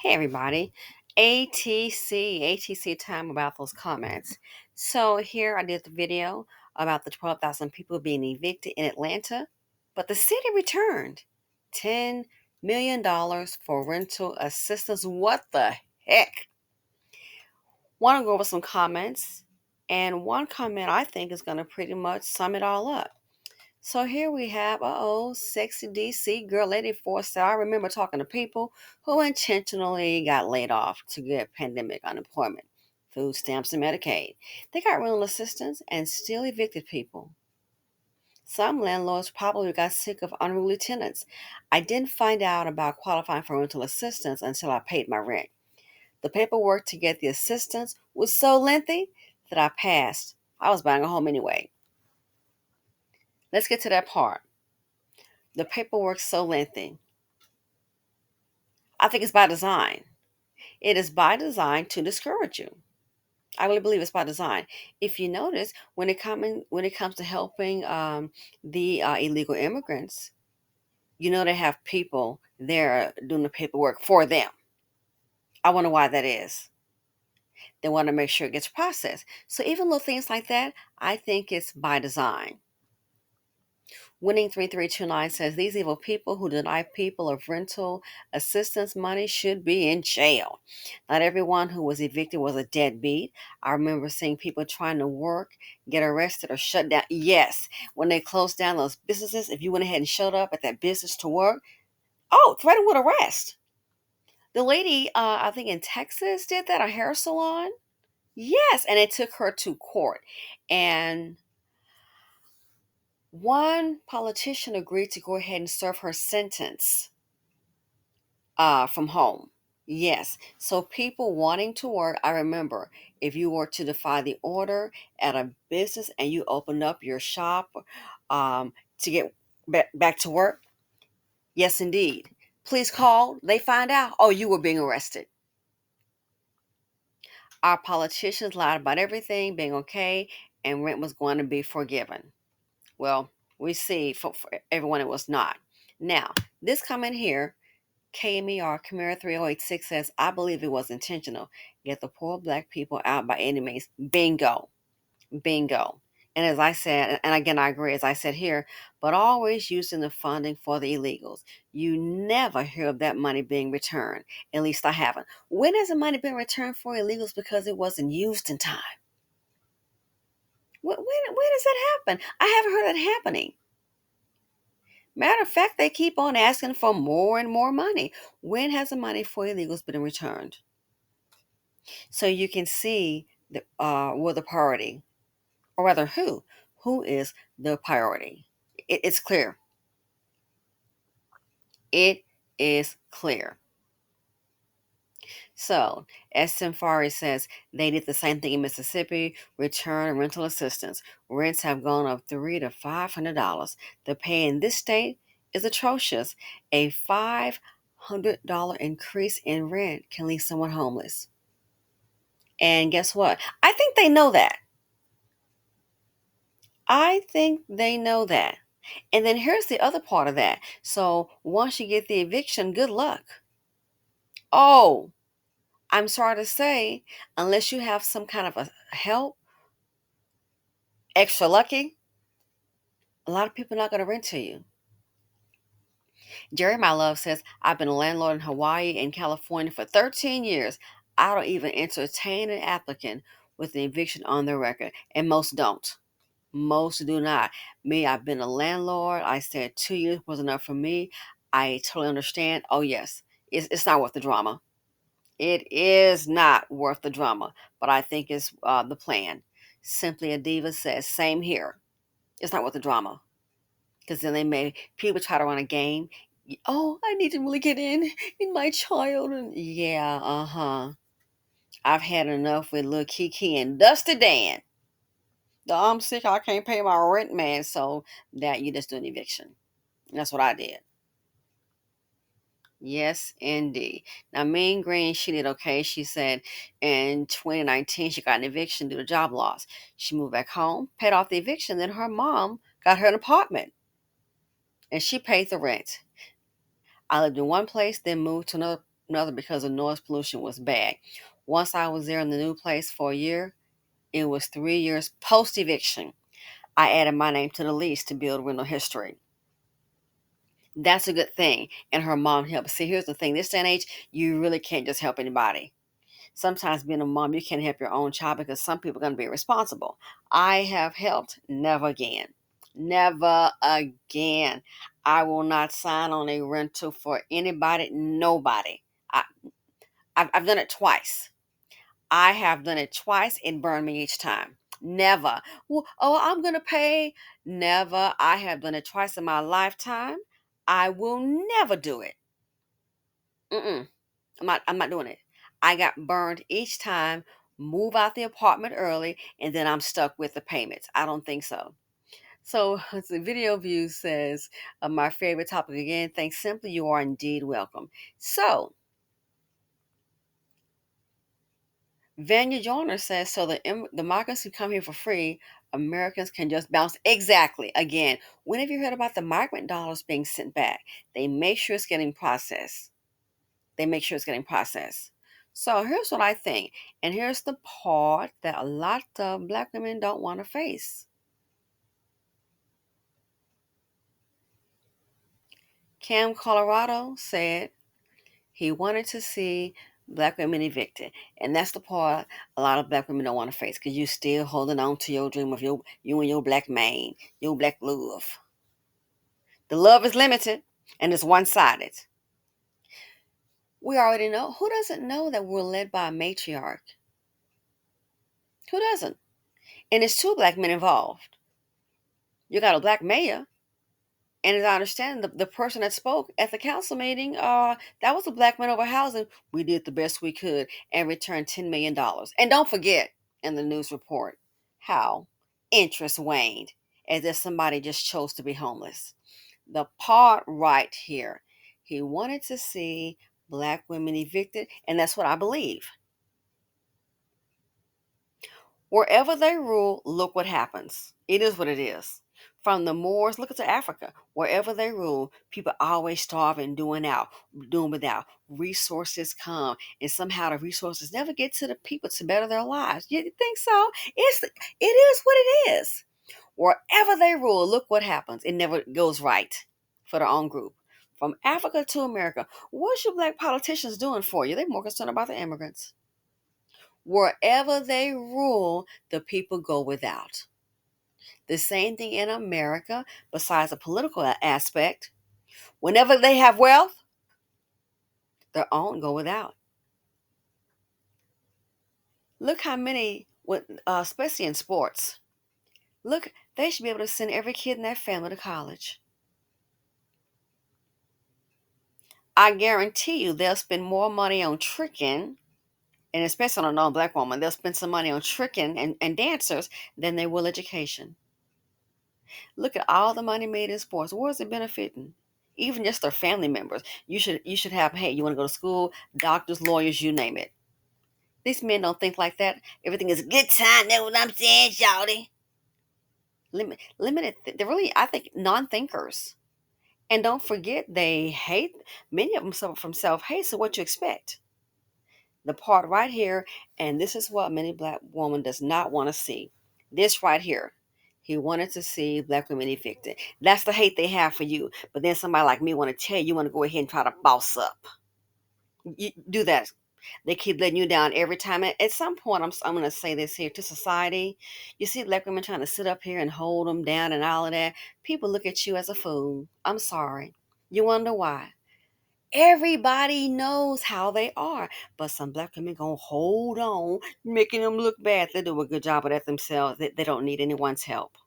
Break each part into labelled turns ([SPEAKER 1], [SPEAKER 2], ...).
[SPEAKER 1] Hey everybody, ATC time about those comments. So here I did the video about the 12,000 people being evicted in Atlanta, but the city returned $10 million for rental assistance. What the heck? Want to go over some comments, and one comment I think is going to pretty much sum it all up. So here we have, sexy DC girl lady forced out. I remember talking to people who intentionally got laid off to get pandemic unemployment, food stamps, and Medicaid. They got rental assistance and still evicted people. Some landlords probably got sick of unruly tenants. I didn't find out about qualifying for rental assistance until I paid my rent. The paperwork to get the assistance was so lengthy that I passed. I was buying a home anyway. Let's get to that part. The paperwork's so lengthy. I think it's by design. It is by design to discourage you. I really believe it's by design. If you notice, when it comes to helping the illegal immigrants, they have people there doing the paperwork for them. I wonder why that is. They want to make sure it gets processed. So even little things like that, I think it's by design. Winning 3329 says these evil people who deny people of rental assistance money should be in jail. Not everyone who was evicted was a deadbeat. I remember seeing people trying to work, get arrested, or shut down. Yes, when they closed down those businesses, if you went ahead and showed up at that business to work, threatened with arrest. The lady, I think in Texas, did that, a hair salon. Yes, and it took her to court. And one politician agreed to go ahead and serve her sentence from home. Yes. So people wanting to work, I remember if you were to defy the order at a business and you opened up your shop to get back to work, yes, indeed. Please call. They find out, you were being arrested. Our politicians lied about everything being okay and rent was going to be forgiven. Well, we see for everyone it was not. Now, this comment here, KMER Chimera 3086 says, I believe it was intentional. Get the poor black people out by any means. Bingo. Bingo. And as I said, and again, I agree, as I said here, but always using the funding for the illegals. You never hear of that money being returned. At least I haven't. When has the money been returned for illegals because it wasn't used in time? When does that happen? I haven't heard that happening. Matter of fact, they keep on asking for more and more money. When has the money for illegals been returned? So you can see where the priority, or rather, who is the priority. It's clear. It is clear. So, S. Simfari says they did the same thing in Mississippi. Return rental assistance. Rents have gone up $300 to $500. The pay in this state is atrocious. A $500 increase in rent can leave someone homeless. And guess what? I think they know that. I think they know that. And then here's the other part of that. So once you get the eviction, good luck. Oh, I'm sorry to say, unless you have some kind of a help, extra lucky, a lot of people are not going to rent to you. Jerry, my love, says, I've been a landlord in Hawaii and California for 13 years. I don't even entertain an applicant with an eviction on their record, and most don't. Most do not. Me, I've been a landlord. I said 2 years was enough for me. I totally understand. Oh, yes, it's not worth the drama. It is not worth the drama, but I think it's the plan. Simply a diva says, same here. It's not worth the drama. Because then people try to run a game. Oh, I need to really get in my child. And yeah, I've had enough with little Kiki and Dusty Dan. I'm sick, I can't pay my rent, man. So that you just do an eviction. And that's what I did. Yes, indeed. Now, Mean Green, she did okay. She said in 2019, she got an eviction due to job loss. She moved back home, paid off the eviction. Then her mom got her an apartment and she paid the rent. I lived in one place, then moved to another because the noise pollution was bad. Once I was there in the new place for a year, it was 3 years post eviction. I added my name to the lease to build rental history. That's a good thing. And her mom helped. See, here's the thing, this day and age, you really can't just help anybody. Sometimes being a mom, you can't help your own child because some people are going to be responsible. I have helped. Never again. Never again. I will not sign on a rental for anybody, nobody. I, I've done it twice. I have done it twice. It burned me each time. Never. Well, oh, I'm going to pay. Never. I have done it twice in my lifetime. I will never do it. Mm-mm. I'm not doing it. I got burned each time, move out the apartment early, and then I'm stuck with the payments. I don't think so. So the video view says, my favorite topic again, thanks simply, you are indeed welcome. So Vanya Joyner says, so the migrants can come here for free. Americans can just bounce. Exactly. Again, when have you heard about the migrant dollars being sent back? They make sure it's getting processed. They make sure it's getting processed. So here's what I think. And here's the part that a lot of black women don't want to face. Cam Colorado said he wanted to see black women evicted. And that's the part a lot of black women don't want to face because you're still holding on to your dream of you and your black man, your black love. The love is limited and it's one-sided. We already know. Who doesn't know that we're led by a matriarch? Who doesn't? And it's two black men involved. You got a black mayor. And as I understand, the person that spoke at the council meeting, that was a black man over housing. We did the best we could and returned $10 million. And don't forget in the news report how interest waned as if somebody just chose to be homeless. The part right here, he wanted to see black women evicted, and that's what I believe. Wherever they rule, look what happens. It is what it is. From the Moors, look at Africa. Wherever they rule, people always starve and doing without. Resources come, and somehow the resources never get to the people to better their lives. You think so? It is what it is. Wherever they rule, look what happens. It never goes right for their own group. From Africa to America, what's your black politicians doing for you? They're more concerned about the immigrants. Wherever they rule, the people go without. The same thing in America, besides the political aspect. Whenever they have wealth, their own go without. Look how many, especially in sports, look, they should be able to send every kid in their family to college. I guarantee you they'll spend more money on tricking, and especially on a non-black woman, they'll spend some money on tricking and dancers than they will education. Look at all the money made in sports. Where is it benefiting? Even just their family members. You should have, hey, you want to go to school, doctors, lawyers, you name it. These men don't think like that. Everything is a good time. That's what I'm saying, shawty. Limited. They're really, I think, non-thinkers. And don't forget, they hate. Many of them suffer from self-hate. So what you expect? The part right here, and this is what many black women does not want to see. This right here. He wanted to see black women evicted. That's the hate they have for you. But then somebody like me want to tell you, you want to go ahead and try to boss up. You do that. They keep letting you down every time. And at some point, I'm going to say this here to society. You see black women trying to sit up here and hold them down and all of that. People look at you as a fool. I'm sorry. You wonder why? Everybody knows how they are, but some black women gonna hold on, making them look bad. They do a good job of that themselves. They don't need anyone's help.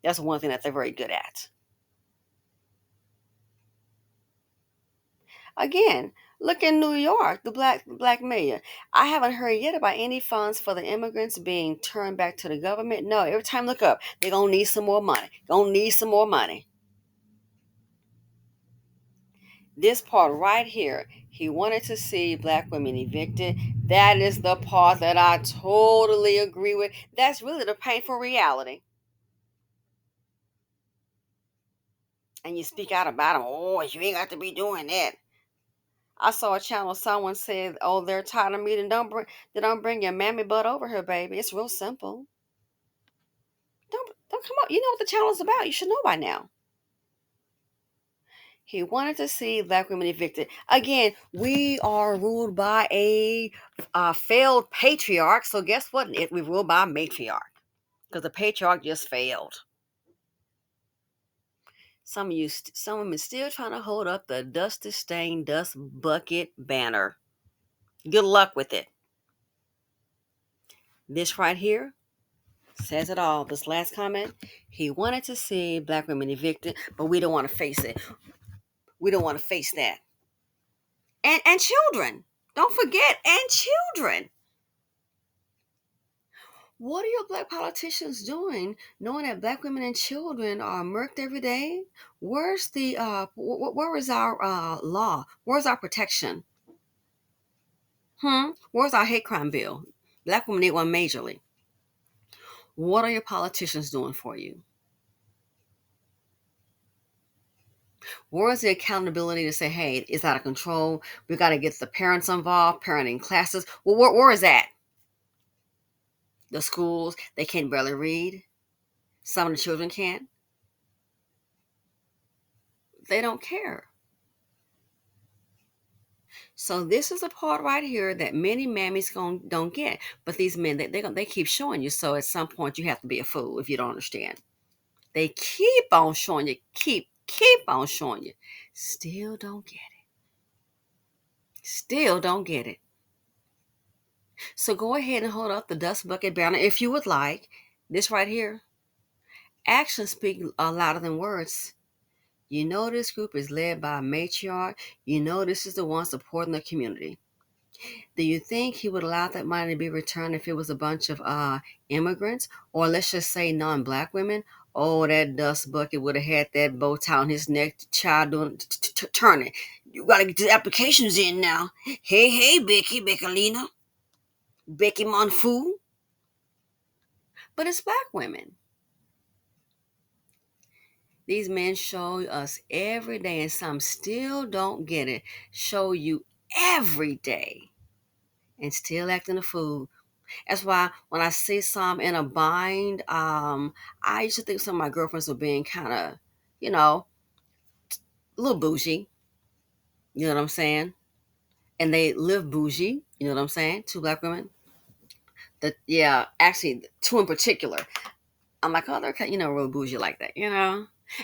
[SPEAKER 1] That's one thing that they're very good at. Again, look in New York, the black mayor. I haven't heard yet about any funds for the immigrants being turned back to the government. No, every time I look up, they're gonna need some more money. Gonna need some more money. This part right here, he wanted to see black women evicted. That is the part that I totally agree with. That's really the painful reality. And you speak out about them. Oh, you ain't got to be doing that. I saw a channel. Someone said, "Oh, they're tired of meat and don't bring your mammy butt over here, baby." It's real simple. Don't come up. You know what the channel is about. You should know by now. He wanted to see black women evicted. Again, we are ruled by a failed patriarch. So guess what? We ruled by a matriarch because the patriarch just failed. Some women still trying to hold up the dusty stained dust bucket banner. Good luck with it. This right here says it all. This last comment, he wanted to see black women evicted, but we don't want to face it. We don't want to face that. And children. Don't forget, and children. What are your black politicians doing, knowing that black women and children are murked every day? Where's the where is our law? Where's our protection? Where's our hate crime bill? Black women need one majorly. What are your politicians doing for you? Where is the accountability to say, hey, it's out of control? We got to get the parents involved, parenting classes. Well, where is that? The schools, they can barely read. Some of the children can't. They don't care. So this is a part right here that many mammies don't get. But these men, they keep showing you. So at some point, you have to be a fool if you don't understand. They keep on showing you, keep on showing you. Still don't get it. Still don't get it. So go ahead and hold up the dust bucket banner if you would like. This right here. Actions speak louder than words. You know this group is led by a matriarch. You know this is the one supporting the community. Do you think he would allow that money to be returned if it was a bunch of immigrants, or let's just say non-black women? Oh, that dust bucket would have had that bow tie on his neck, child doing turning. You gotta get the applications in now. Hey, Beckalina, Becky Monfou. But it's black women. These men show us every day, and some still don't get it. Show you every day, and still acting a fool. That's why when I see some in a bind, I used to think some of my girlfriends were being kind of, you know, a little bougie. You know what I'm saying? And they live bougie. You know what I'm saying? Two black women. Yeah, actually, two in particular. I'm like, oh, they're kind, real bougie like that.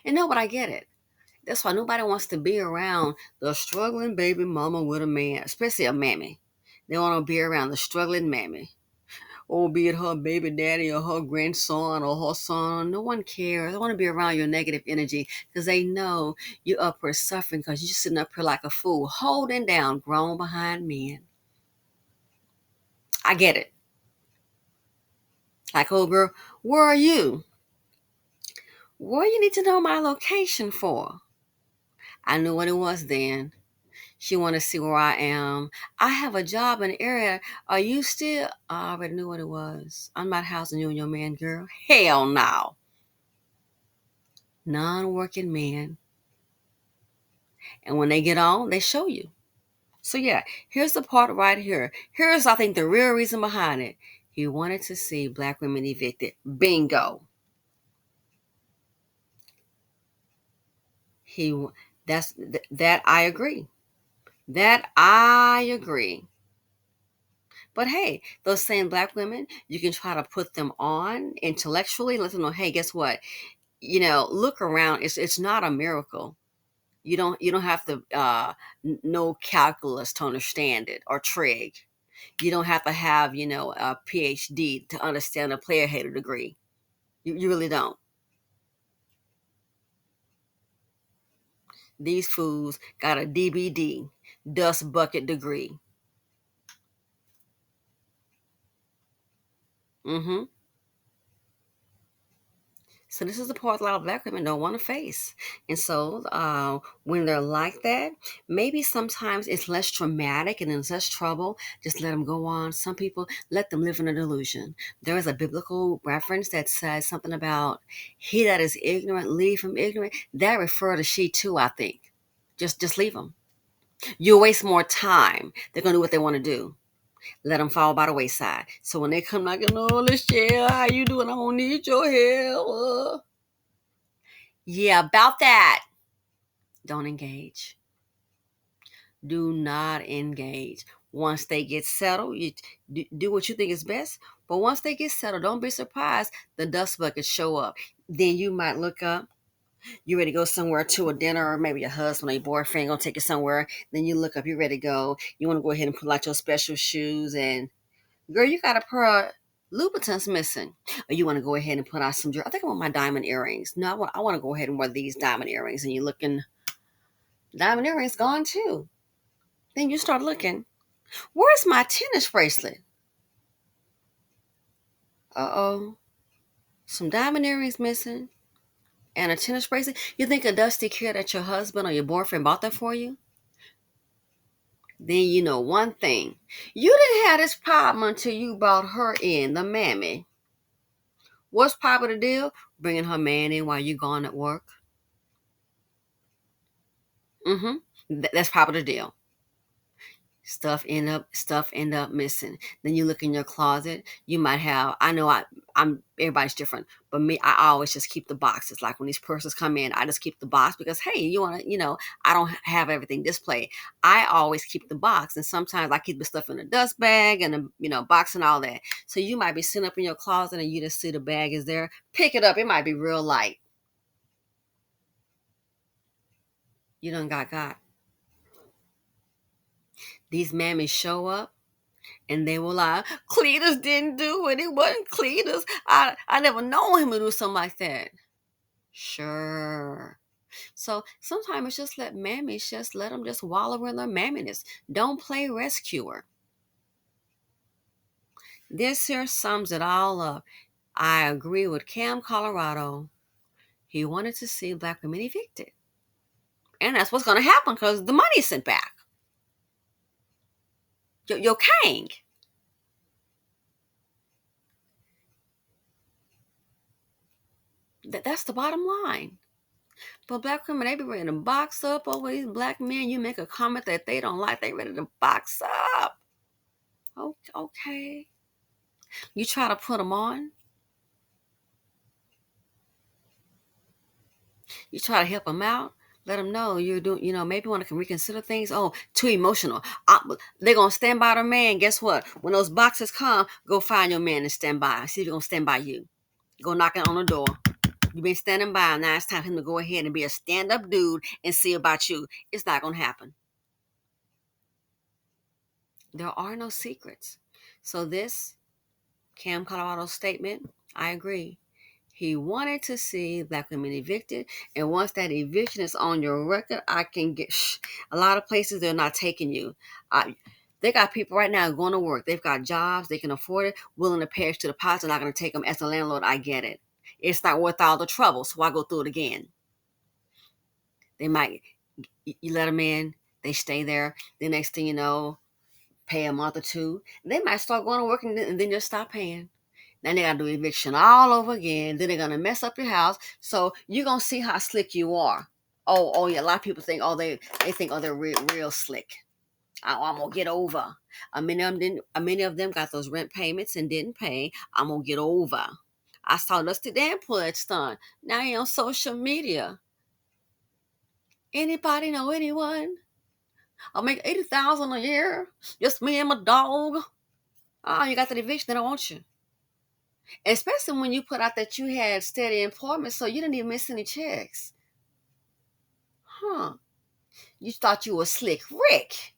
[SPEAKER 1] And no, but I get it. That's why nobody wants to be around the struggling baby mama with a man, especially a mammy. They want to be around the struggling mammy. Or be it her baby daddy or her grandson or her son. No one cares. They want to be around your negative energy because they know you're up here suffering because you're sitting up here like a fool, holding down grown behind men. I get it. Like, oh girl, where are you? What you need to know my location for? I knew what it was then. She want to see where I am. I have a job in the area. Are you still? I already knew what it was. I'm not housing you and your man, girl. Hell no. Non-working men. And when they get on, they show you. So yeah, here's the part right here. Here's, I think, the real reason behind it. He wanted to see black women evicted. Bingo. He that I agree. That I agree. But hey, those same black women, you can try to put them on intellectually, let them know, hey, guess what? Look around. It's not a miracle. You don't have to know calculus to understand it, or trig. You don't have to have a PhD to understand a player hater degree. You really don't. These fools got a DBD, dust bucket degree. Mm-hmm. So this is the part a lot of black women don't want to face. And so when they're like that, maybe sometimes it's less traumatic and there's less trouble. Just let them go on. Some people, let them live in a delusion. There is a biblical reference that says something about he that is ignorant, leave him ignorant. That refer to she too, I think. Just leave them. You'll waste more time. They're going to do what they want to do. Let them fall by the wayside. So when they come knocking, oh, let's share, how you doing? I'm going to need your help. Yeah, about that. Don't engage. Do not engage. Once they get settled, you do what you think is best. But once they get settled, don't be surprised the dust buckets show up. Then you might look up. You ready to go somewhere to a dinner, or maybe your husband or your boyfriend gonna take you somewhere. Then you look up, you're ready to go. You want to go ahead and pull out your special shoes, and girl, you got a pair of Louboutins missing. Or you want to go ahead and put out some jewelry. I think I want my diamond earrings. No, I want to go ahead and wear these diamond earrings. And you're looking, diamond earrings gone too. Then you start looking, where's my tennis bracelet? Uh-oh. Some diamond earrings missing and a tennis bracelet. You think a dusty kid that your husband or your boyfriend bought that for you? Then you know one thing. You didn't have this problem until you brought her in, the mammy. What's part of the deal? Bringing her man in while you gone at work. That's part of the deal. Stuff end up missing. Then you look in your closet, you might have, I know I'm everybody's different, but me, I always just keep the boxes. Like when these persons come in, I just keep the box because hey, you want to, I don't have everything displayed. I always keep the box, and sometimes I keep the stuff in a dust bag and a box and all that. So you might be sitting up in your closet and you just see the bag is there, pick it up. It might be real light. You done got these mammies show up. And they will lie. Cletus didn't do it. It wasn't Cletus. I never know him to do something like that. Sure. So sometimes it's just let mammies just let them just wallow in their mamminess. Don't play rescuer. This here sums it all up. I agree with Cam Colorado. He wanted to see black women evicted. And that's what's going to happen because the money's sent back. Yo, Kang. That's the bottom line. But black women, they be ready to box up over these black men. You make a comment that they don't like, they ready to box up. Okay. You try to put them on. You try to help them out. Let them know you're doing, maybe want to reconsider things. Oh, too emotional. They're going to stand by their man. Guess what? When those boxes come, go find your man and stand by. See if he's going to stand by you. Go knocking on the door. You've been standing by. Now it's time for him to go ahead and be a stand-up dude and see about you. It's not going to happen. There are no secrets. So this Cam Colorado statement, I agree. He wanted to see black women evicted, and once that eviction is on your record, I can get a lot of places they're not taking you. They got people right now going to work. They've got jobs, they can afford it, willing to pay extra deposit. They're not going to take them as a landlord. I get it. It's not worth all the trouble, so I go through it again. They might you let them in, they stay there. The next thing you know, pay a month or two. They might start going to work and then just stop paying. Then they gotta do eviction all over again. Then they're gonna mess up your house. So you're gonna see how slick you are. Oh yeah. A lot of people think, they think, they're real slick. I'm gonna get over. Many of them got those rent payments and didn't pay. I'm gonna get over. I saw Dusty Dan pull that stunt. Now he on social media. Anybody know anyone? I'll make 80,000 a year. Just me and my dog. Oh, you got the eviction. They don't want you. Especially when you put out that you had steady employment, so you didn't even miss any checks. Huh. You thought you were slick Rick.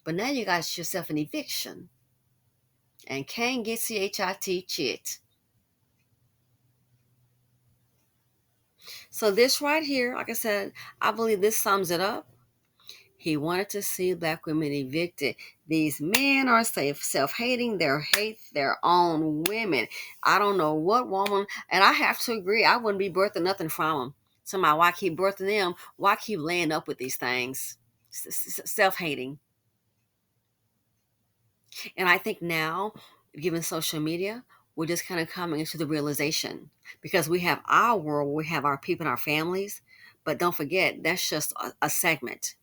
[SPEAKER 1] But now you got yourself an eviction. And can't get CHIT chit. So this right here, like I said, I believe this sums it up. He wanted to see black women evicted. These men are self-hating. They hate their own women. I don't know what woman, and I have to agree, I wouldn't be birthing nothing from them. Somebody, why keep birthing them? Why keep laying up with these things? Self-hating. And I think now, given social media, we're just kind of coming into the realization because we have our world, we have our people and our families, but don't forget, that's just a segment.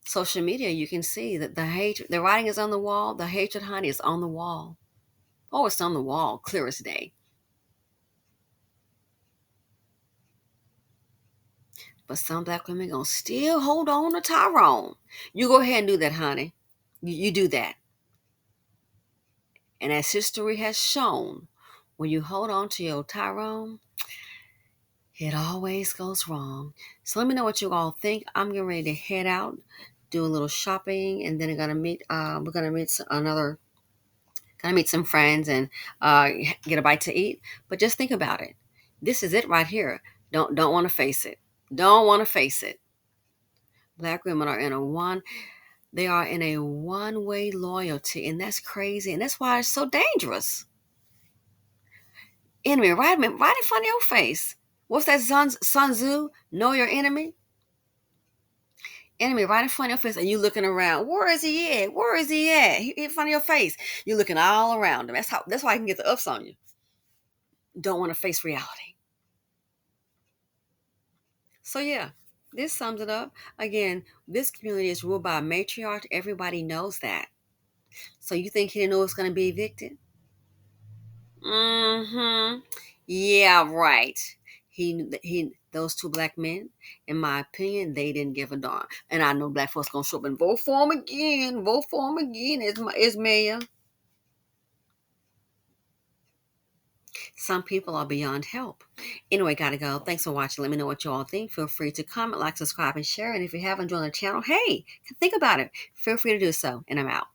[SPEAKER 1] social media, you can see that the hatred, the writing is on the wall. The hatred, honey, is on the wall. Oh, it's on the wall, clear as day. But some black women gonna still hold on to Tyrone. You go ahead and do that, honey. You do that. And as history has shown, when you hold on to your Tyrone, it always goes wrong. So let me know what you all think. I'm getting ready to head out, do a little shopping, and then I'm gonna meet. We're gonna meet another. Gonna meet some friends and uh, get a bite to eat. But just think about it. This is it right here. Don't want to face it. Don't want to face it. Black women are in a one. They are in a one-way loyalty, and that's crazy, and that's why it's so dangerous. Enemy, right in front of your face. What's that Sun Tzu? Know your enemy. Enemy right in front of your face, and you looking around. Where is he at? Where is he at? He in front of your face. You're looking all around him. That's why I can get the ups on you. Don't want to face reality. So yeah, this sums it up. Again, this community is ruled by a matriarch. Everybody knows that. So you think he didn't know it's going to be evicted? Mm-hmm. Yeah, right. Those two black men, in my opinion, they didn't give a darn. And I know black folks gonna show up and vote for him again. Vote for him again as mayor. Some people are beyond help. Anyway, gotta go. Thanks for watching. Let me know what you all think. Feel free to comment, like, subscribe, and share. And if you haven't joined the channel, hey, think about it. Feel free to do so. And I'm out.